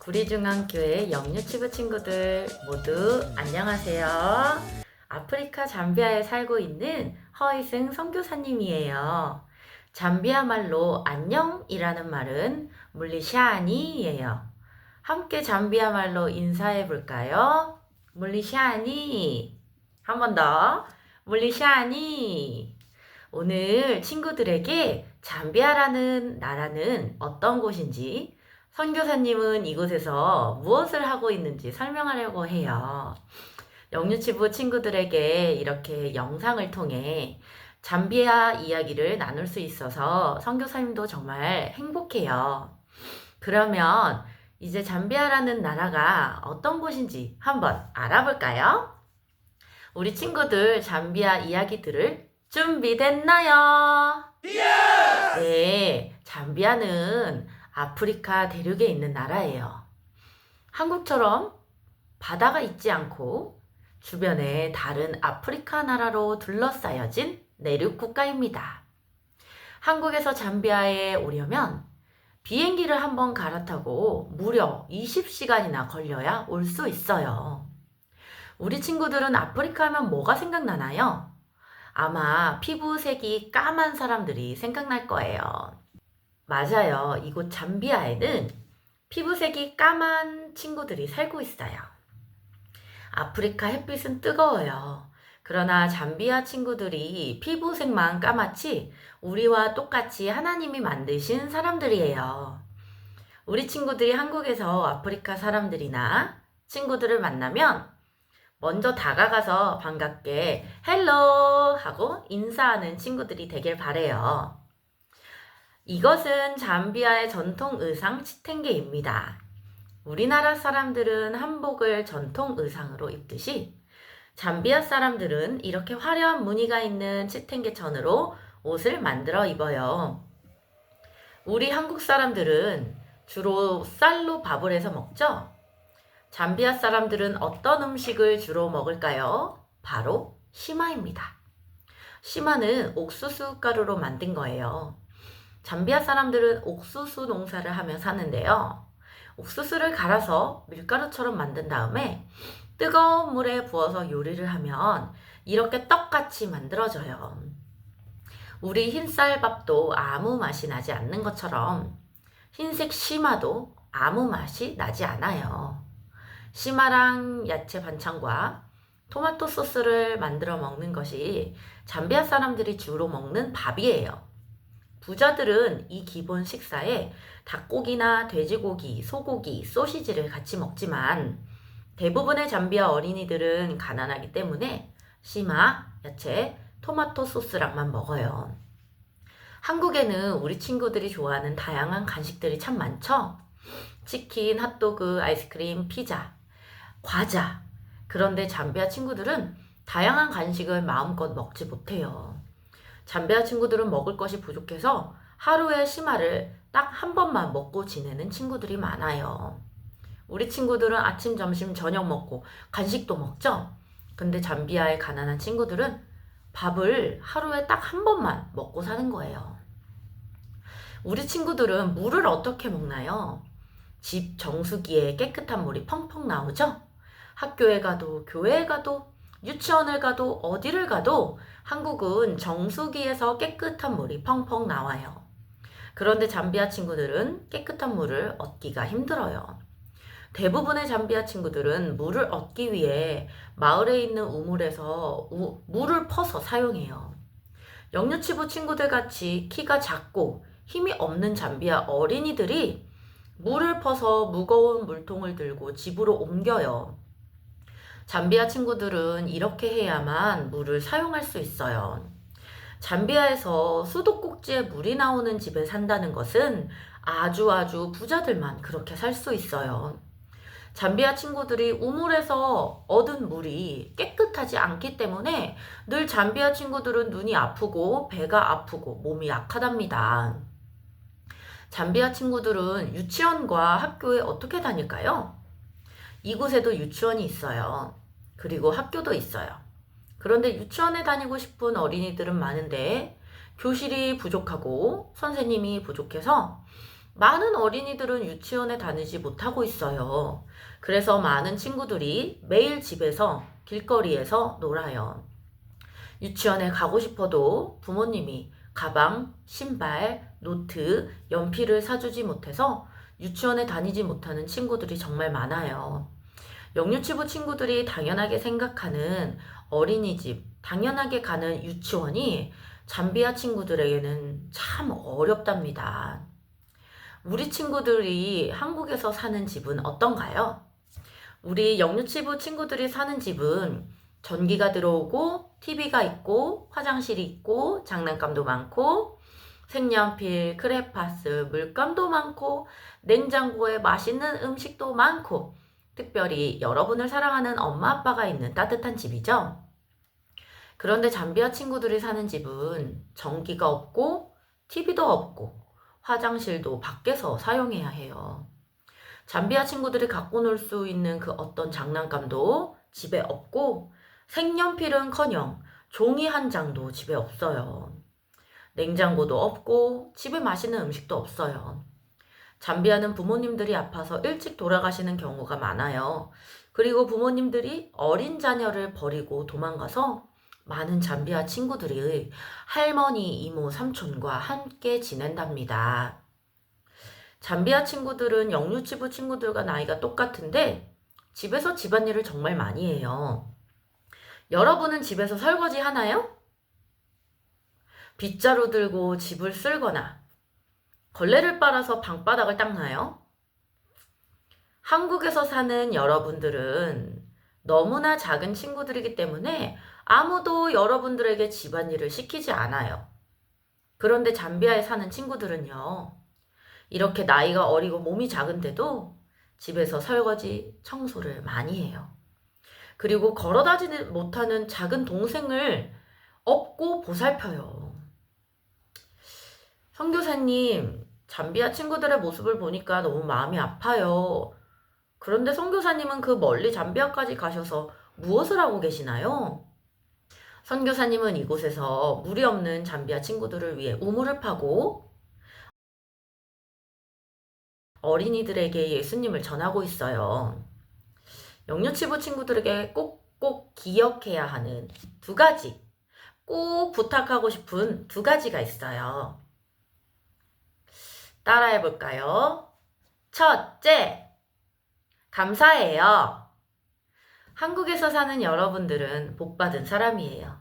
구리중앙교회 영유치부 친구들 모두 안녕하세요. 아프리카 잠비아에 살고 있는 허이승 선교사님이에요. 잠비아 말로 안녕이라는 말은 물리샤니예요. 함께 잠비아 말로 인사해 볼까요? 물리샤니. 한 번 더. 물리샤니. 오늘 친구들에게 잠비아라는 나라는 어떤 곳인지, 선교사님은 이곳에서 무엇을 하고 있는지 설명하려고 해요. 영유치부 친구들에게 이렇게 영상을 통해 잠비아 이야기를 나눌 수 있어서 선교사님도 정말 행복해요. 그러면 이제 잠비아라는 나라가 어떤 곳인지 한번 알아볼까요? 우리 친구들 잠비아 이야기 들을 준비됐나요? 네, 잠비아는 아프리카 대륙에 있는 나라예요. 한국처럼 바다가 있지 않고 주변에 다른 아프리카 나라로 둘러싸여진 내륙 국가입니다. 한국에서 잠비아에 오려면 비행기를 한번 갈아타고 무려 20시간이나 걸려야 올 수 있어요. 우리 친구들은 아프리카 하면 뭐가 생각나나요? 아마 피부색이 까만 사람들이 생각날 거예요. 맞아요. 이곳 잠비아에는 피부색이 까만 친구들이 살고 있어요. 아프리카 햇빛은 뜨거워요. 그러나 잠비아 친구들이 피부색만 까맣지 우리와 똑같이 하나님이 만드신 사람들이에요. 우리 친구들이 한국에서 아프리카 사람들이나 친구들을 만나면 먼저 다가가서 반갑게 헬로 하고 인사하는 친구들이 되길 바래요. 이것은 잠비아의 전통 의상 치텐게입니다. 우리나라 사람들은 한복을 전통 의상으로 입듯이 잠비아 사람들은 이렇게 화려한 무늬가 있는 치텐게 천으로 옷을 만들어 입어요. 우리 한국 사람들은 주로 쌀로 밥을 해서 먹죠? 잠비아 사람들은 어떤 음식을 주로 먹을까요? 바로 시마입니다. 시마는 옥수수 가루로 만든 거예요. 잠비아 사람들은 옥수수 농사를 하며 사는데요. 옥수수를 갈아서 밀가루처럼 만든 다음에 뜨거운 물에 부어서 요리를 하면 이렇게 떡같이 만들어져요. 우리 흰쌀밥도 아무 맛이 나지 않는 것처럼 흰색 시마도 아무 맛이 나지 않아요. 시마랑 야채 반찬과 토마토 소스를 만들어 먹는 것이 잠비아 사람들이 주로 먹는 밥이에요. 부자들은 이 기본 식사에 닭고기나 돼지고기, 소고기, 소시지를 같이 먹지만 대부분의 잠비아 어린이들은 가난하기 때문에 시마, 야채, 토마토 소스랑만 먹어요. 한국에는 우리 친구들이 좋아하는 다양한 간식들이 참 많죠? 치킨, 핫도그, 아이스크림, 피자, 과자. 그런데 잠비아 친구들은 다양한 간식을 마음껏 먹지 못해요. 잠비아 친구들은 먹을 것이 부족해서 하루에 시마를 딱 한 번만 먹고 지내는 친구들이 많아요. 우리 친구들은 아침, 점심, 저녁 먹고 간식도 먹죠? 근데 잠비아의 가난한 친구들은 밥을 하루에 딱 한 번만 먹고 사는 거예요. 우리 친구들은 물을 어떻게 먹나요? 집 정수기에 깨끗한 물이 펑펑 나오죠? 학교에 가도, 교회에 가도, 유치원을 가도, 어디를 가도 한국은 정수기에서 깨끗한 물이 펑펑 나와요. 그런데 잠비아 친구들은 깨끗한 물을 얻기가 힘들어요. 대부분의 잠비아 친구들은 물을 얻기 위해 마을에 있는 우물에서 물을 퍼서 사용해요. 영유치부 친구들 같이 키가 작고 힘이 없는 잠비아 어린이들이 물을 퍼서 무거운 물통을 들고 집으로 옮겨요. 잠비아 친구들은 이렇게 해야만 물을 사용할 수 있어요. 잠비아에서 수도꼭지에 물이 나오는 집에 산다는 것은 아주 부자들만 그렇게 살 수 있어요. 잠비아 친구들이 우물에서 얻은 물이 깨끗하지 않기 때문에 늘 잠비아 친구들은 눈이 아프고 배가 아프고 몸이 약하답니다. 잠비아 친구들은 유치원과 학교에 어떻게 다닐까요? 이곳에도 유치원이 있어요. 그리고 학교도 있어요. 그런데 유치원에 다니고 싶은 어린이들은 많은데 교실이 부족하고 선생님이 부족해서 많은 어린이들은 유치원에 다니지 못하고 있어요. 그래서 많은 친구들이 매일 집에서 길거리에서 놀아요. 유치원에 가고 싶어도 부모님이 가방, 신발, 노트, 연필을 사주지 못해서 유치원에 다니지 못하는 친구들이 정말 많아요. 영유치부 친구들이 당연하게 생각하는 어린이집, 당연하게 가는 유치원이 잠비아 친구들에게는 참 어렵답니다. 우리 친구들이 한국에서 사는 집은 어떤가요? 우리 영유치부 친구들이 사는 집은 전기가 들어오고 TV가 있고 화장실이 있고 장난감도 많고 색연필, 크레파스, 물감도 많고 냉장고에 맛있는 음식도 많고 특별히 여러분을 사랑하는 엄마 아빠가 있는 따뜻한 집이죠. 그런데 잠비아 친구들이 사는 집은 전기가 없고 TV도 없고 화장실도 밖에서 사용해야 해요. 잠비아 친구들이 갖고 놀 수 있는 그 어떤 장난감도 집에 없고 색연필은커녕 종이 한 장도 집에 없어요. 냉장고도 없고 집에 맛있는 음식도 없어요. 잠비아는 부모님들이 아파서 일찍 돌아가시는 경우가 많아요. 그리고 부모님들이 어린 자녀를 버리고 도망가서 많은 잠비아 친구들이 할머니, 이모, 삼촌과 함께 지낸답니다. 잠비아 친구들은 영유치부 친구들과 나이가 똑같은데 집에서 집안일을 정말 많이 해요. 여러분은 집에서 설거지 하나요? 빗자루 들고 집을 쓸거나 걸레를 빨아서 방바닥을 닦나요? 한국에서 사는 여러분들은 너무나 작은 친구들이기 때문에 아무도 여러분들에게 집안일을 시키지 않아요. 그런데 잠비아에 사는 친구들은요, 이렇게 나이가 어리고 몸이 작은데도 집에서 설거지, 청소를 많이 해요. 그리고 걸어다니지 못하는 작은 동생을 업고 보살펴요. 선교사님, 잠비아 친구들의 모습을 보니까 너무 마음이 아파요. 그런데 선교사님은 그 멀리 잠비아까지 가셔서 무엇을 하고 계시나요? 선교사님은 이곳에서 물이 없는 잠비아 친구들을 위해 우물을 파고 어린이들에게 예수님을 전하고 있어요. 영유치부 친구들에게 꼭꼭 기억해야 하는 두 가지, 꼭 부탁하고 싶은 두 가지가 있어요. 따라해 볼까요? 첫째, 감사해요. 한국에서 사는 여러분들은 복받은 사람이에요.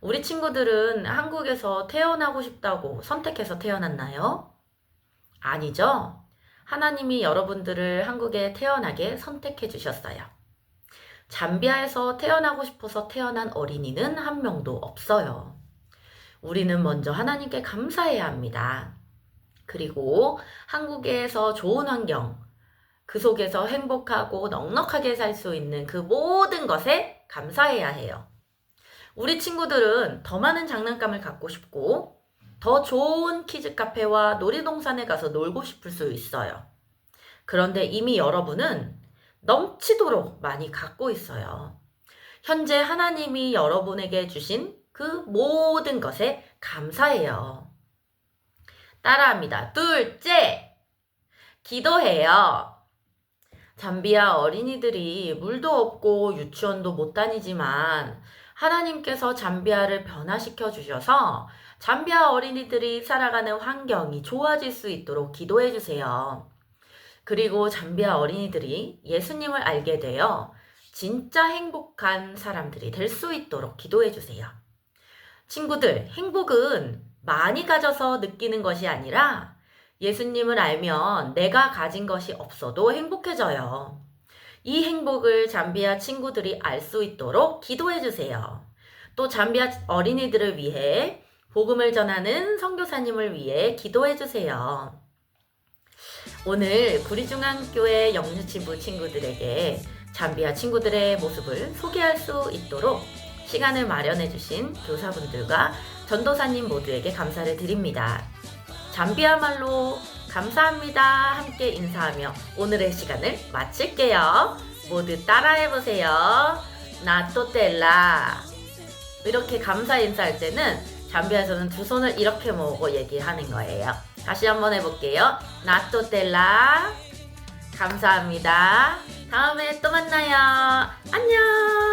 우리 친구들은 한국에서 태어나고 싶다고 선택해서 태어났나요? 아니죠? 하나님이 여러분들을 한국에 태어나게 선택해 주셨어요. 잠비아에서 태어나고 싶어서 태어난 어린이는 한 명도 없어요. 우리는 먼저 하나님께 감사해야 합니다. 그리고 한국에서 좋은 환경, 그 속에서 행복하고 넉넉하게 살 수 있는 그 모든 것에 감사해야 해요. 우리 친구들은 더 많은 장난감을 갖고 싶고 더 좋은 키즈 카페와 놀이동산에 가서 놀고 싶을 수 있어요. 그런데 이미 여러분은 넘치도록 많이 갖고 있어요. 현재 하나님이 여러분에게 주신 그 모든 것에 감사해요. 따라합니다. 둘째, 기도해요. 잠비아 어린이들이 물도 없고 유치원도 못 다니지만 하나님께서 잠비아를 변화시켜 주셔서 잠비아 어린이들이 살아가는 환경이 좋아질 수 있도록 기도해 주세요. 그리고 잠비아 어린이들이 예수님을 알게 되어 진짜 행복한 사람들이 될 수 있도록 기도해 주세요. 친구들, 행복은 많이 가져서 느끼는 것이 아니라 예수님을 알면 내가 가진 것이 없어도 행복해져요. 이 행복을 잠비아 친구들이 알 수 있도록 기도해 주세요. 또 잠비아 어린이들을 위해 복음을 전하는 선교사님을 위해 기도해 주세요. 오늘 구리중앙교회 영유치부 친구들에게 잠비아 친구들의 모습을 소개할 수 있도록 시간을 마련해 주신 교사분들과 전도사님 모두에게 감사를 드립니다. 잠비아 말로 감사합니다 함께 인사하며 오늘의 시간을 마칠게요. 모두 따라해보세요. 나토텔라. 이렇게 감사 인사할 때는 잠비아에서는 두 손을 이렇게 모으고 얘기하는 거예요. 다시 한번 해볼게요. 나토텔라. 감사합니다. 다음에 또 만나요. 안녕!